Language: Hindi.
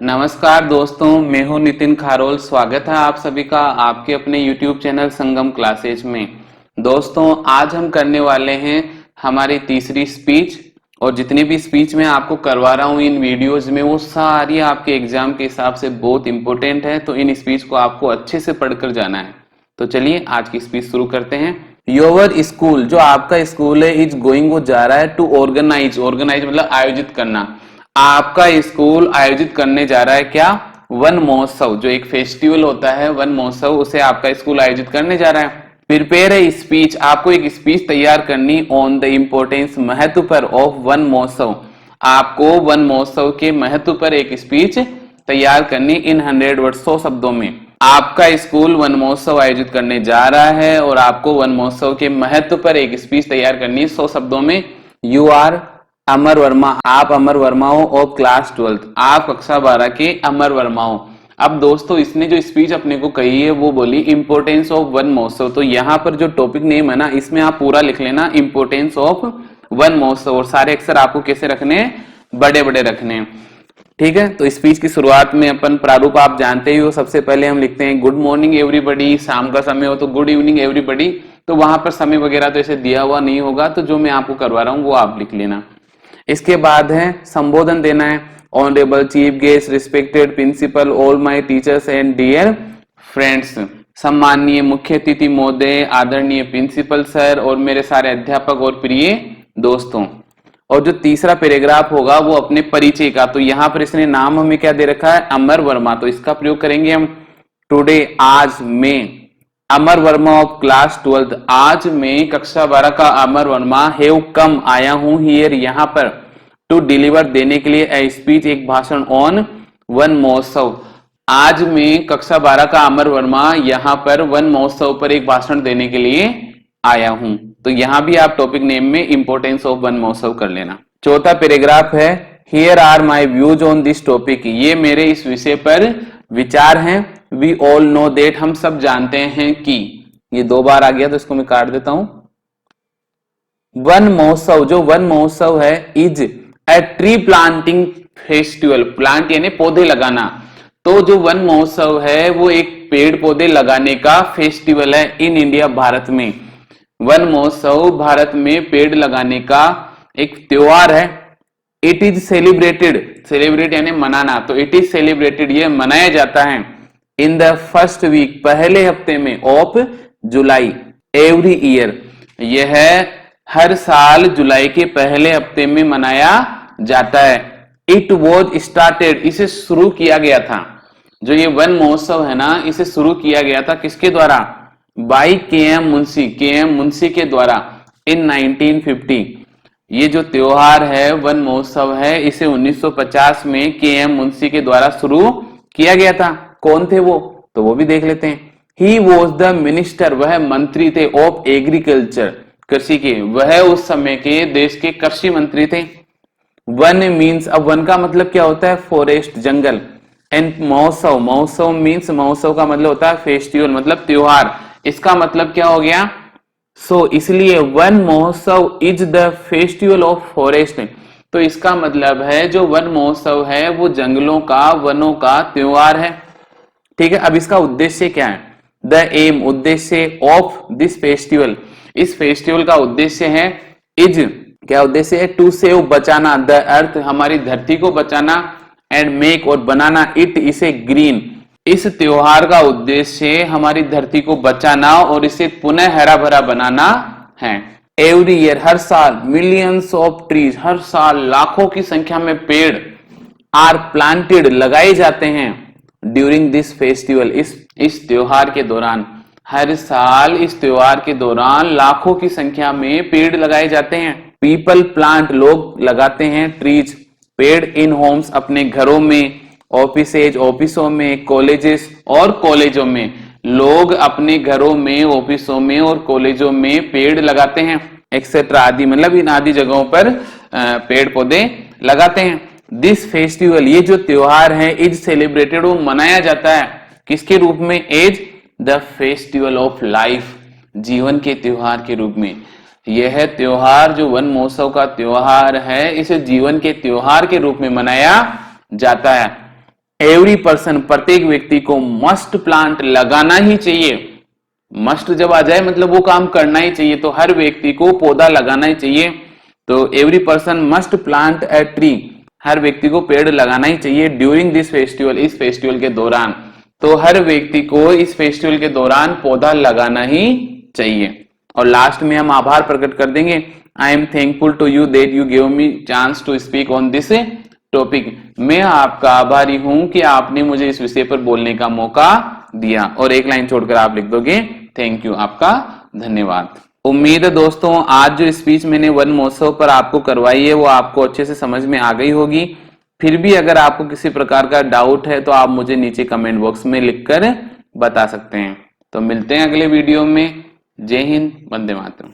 नमस्कार दोस्तों, मैं हूं नितिन खारोल। स्वागत है आप सभी का आपके अपने YouTube चैनल संगम क्लासेज में। दोस्तों, आज हम करने वाले हैं हमारी तीसरी स्पीच। और जितनी भी स्पीच मैं आपको करवा रहा हूं इन वीडियोज में, वो सारी आपके एग्जाम के हिसाब से बहुत इंपॉर्टेंट है। तो इन स्पीच को आपको अच्छे से पढ़कर जाना है। तो चलिए आज की स्पीच शुरू करते हैं। योर स्कूल, जो आपका स्कूल है, इज गोइंग, वो जा रहा है टू ऑर्गेनाइज मतलब आयोजित करना। आपका स्कूल आयोजित करने जा रहा है क्या? वन महोत्सव, जो एक फेस्टिवल होता है वन महोत्सव, उसे आपका स्कूल आयोजित करने जा रहा है। प्रिपेयर ए स्पीच, आपको एक स्पीच तैयार करनी ऑन द इम्पोर्टेंस, महत्व पर, ऑफ वन महोत्सव। आपको वन महोत्सव के महत्व पर एक स्पीच तैयार करनी इन 100 वर्ड, 100 शब्दों में। आपका स्कूल वन महोत्सव आयोजित करने जा रहा है और आपको वन महोत्सव के महत्व पर एक स्पीच तैयार करनी 100 शब्दों में। यू आर अमर वर्मा, आप अमर वर्मा हो ऑफ क्लास 12th, आप कक्षा 12 के अमर वर्मा हो। अब दोस्तों, इसने जो स्पीच अपने को कही है वो बोली इंपोर्टेंस ऑफ वन महोत्सव। तो यहाँ पर जो टॉपिक नेम है ना, इसमें आप पूरा लिख लेना इंपोर्टेंस ऑफ वन महोत्सव। और सारे अक्षर आपको कैसे रखने हैं? बड़े बड़े रखने हैं। ठीक है, तो स्पीच की शुरुआत में अपन प्रारूप आप जानते ही हो। सबसे पहले हम लिखते हैं गुड मॉर्निंग एवरीबॉडी। शाम का समय हो तो गुड इवनिंग एवरीबॉडी। तो वहां पर समय वगैरह तो ऐसे दिया हुआ नहीं होगा, तो जो मैं आपको करवा रहा हूँ वो आप लिख लेना। इसके बाद है संबोधन देना है। Honourable chief guest, respected principal, all my teachers and dear friends. सम्माननीय मुख्य अतिथि महोदय, आदरणीय प्रिंसिपल सर और मेरे सारे अध्यापक और प्रिय दोस्तों। और जो तीसरा पैराग्राफ होगा वो अपने परिचय का। तो यहाँ पर इसने नाम हमें क्या दे रखा है? अमर वर्मा। तो इसका प्रयोग करेंगे हम। टुडे, आज मैं अमर वर्मा ऑफ क्लास 12th, आज मैं कक्षा 12 का अमर वर्मा हैव कम, आया हूं, हियर, यहाँ पर, टू डिलीवर, देने के लिए, ए स्पीच, एक भाषण, ऑन वन महोत्सव। आज मैं कक्षा 12 का अमर वर्मा यहाँ पर वन महोत्सव पर एक भाषण देने के लिए आया हूं। तो यहां भी आप टॉपिक नेम में इंपोर्टेंस ऑफ वन महोत्सव कर लेना। चौथा पैराग्राफ है here are my views on this topic, ये मेरे इस विषय पर विचार हैं। वी ऑल नो दैट, हम सब जानते हैं कि, ये 2 बार आ गया तो इसको मैं काट देता हूं। वन महोत्सव, जो वन महोत्सव है, is a tree planting festival, plant यानी पौधे लगाना। तो जो वन महोत्सव है वो एक पेड़ पौधे लगाने का फेस्टिवल है इन इंडिया, भारत में। वन महोत्सव भारत में पेड़ लगाने का एक त्योहार है। इट इज सेलिब्रेटेड, सेलिब्रेट यानी मनाना, तो इट इज सेलिब्रेटेड, ये मनाया जाता है इन द फर्स्ट वीक, पहले हफ्ते में, ऑफ जुलाई, एवरी ईयर, यह हर साल जुलाई के पहले हफ्ते में मनाया जाता है। इट वॉज स्टार्टेड, इसे शुरू किया गया था। जो ये वन महोत्सव है ना, इसे शुरू किया गया था किसके द्वारा? By KM. Munshi, KM. Munshi के द्वारा इन 1950। ये जो त्योहार है वन महोत्सव है, इसे 1950 में के.एम. मुंशी के द्वारा शुरू किया गया था। कौन थे वो? तो वो भी देख लेते हैं। ही वॉज द मिनिस्टर, वह मंत्री थे, ऑफ एग्रीकल्चर, कृषि के, वह उस समय के देश के कृषि मंत्री थे। वन मीन्स, अब वन का मतलब क्या होता है? Forest, jungle. एंड महोत्सव, महोत्सव मीन्स, महोत्सव का मतलब होता है फेस्टिवल, मतलब त्योहार। इसका मतलब क्या हो गया? सो इसलिए वन महोत्सव is the festival of forest. तो इसका मतलब है जो वन महोत्सव है वो जंगलों का, वनों का त्योहार है। ठीक है, अब इसका उद्देश्य क्या है? द एम, उद्देश्य, ऑफ दिस फेस्टिवल, इस फेस्टिवल का उद्देश्य है, इज, क्या उद्देश्य है? टू सेव, बचाना, द अर्थ, हमारी धरती को बचाना, एंड मेक, और बनाना, इट, इसे, ग्रीन। इस त्योहार का उद्देश्य हमारी धरती को बचाना और इसे पुनः हरा भरा बनाना है। एवरी ईयर, हर साल, मिलियंस ऑफ ट्रीज, हर साल लाखों की संख्या में पेड़, आर प्लांटेड, लगाए जाते हैं, ड्यूरिंग दिस फेस्टिवल, इस त्योहार के दौरान। हर साल इस त्योहार के दौरान लाखों की संख्या में पेड़ लगाए जाते हैं। पीपल प्लांट, लोग लगाते हैं, ट्रीज, पेड़, इन होम्स, अपने घरों में, ऑफिसेज, ऑफिसों में, कॉलेजेस, और कॉलेजों में, लोग अपने घरों में, ऑफिसों में और कॉलेजों में पेड़ लगाते हैं, एक्सेट्रा, आदि, मतलब इन आदि जगहों पर पेड़ पौधे लगाते हैं। दिस फेस्टिवल, ये जो त्योहार है, इज सेलिब्रेटेड, वो मनाया जाता है किसके रूप में? As the festival of life, जीवन के त्योहार के रूप में। यह त्योहार जो वन महोत्सव का त्योहार है, इसे जीवन के त्योहार के रूप में मनाया जाता है। एवरी पर्सन, प्रत्येक व्यक्ति को मस्ट प्लांट लगाना ही चाहिए। मस्ट जब आ जाए मतलब वो काम करना ही चाहिए, तो हर व्यक्ति को पौधा लगाना ही चाहिए। तो every person must plant a tree, हर व्यक्ति को पेड़ लगाना ही चाहिए ड्यूरिंग दिस फेस्टिवल, इस फेस्टिवल के दौरान। तो हर व्यक्ति को इस फेस्टिवल के दौरान पौधा लगाना ही चाहिए। और लास्ट में हम आभार प्रकट कर देंगे, I am thankful to you that you give me chance to speak on this topic. मैं आपका आभारी हूं कि आपने मुझे इस विषय पर बोलने का मौका दिया। और एक लाइन छोड़कर आप लिख दोगे थैंक यू, आपका धन्यवाद। उम्मीद है दोस्तों आज जो स्पीच मैंने वन महोत्सव पर आपको करवाई है वो आपको अच्छे से समझ में आ गई होगी। फिर भी अगर आपको किसी प्रकार का डाउट है तो आप मुझे नीचे कमेंट बॉक्स में लिखकर बता सकते हैं। तो मिलते हैं अगले वीडियो में। जय हिंद, वंदे मातरम।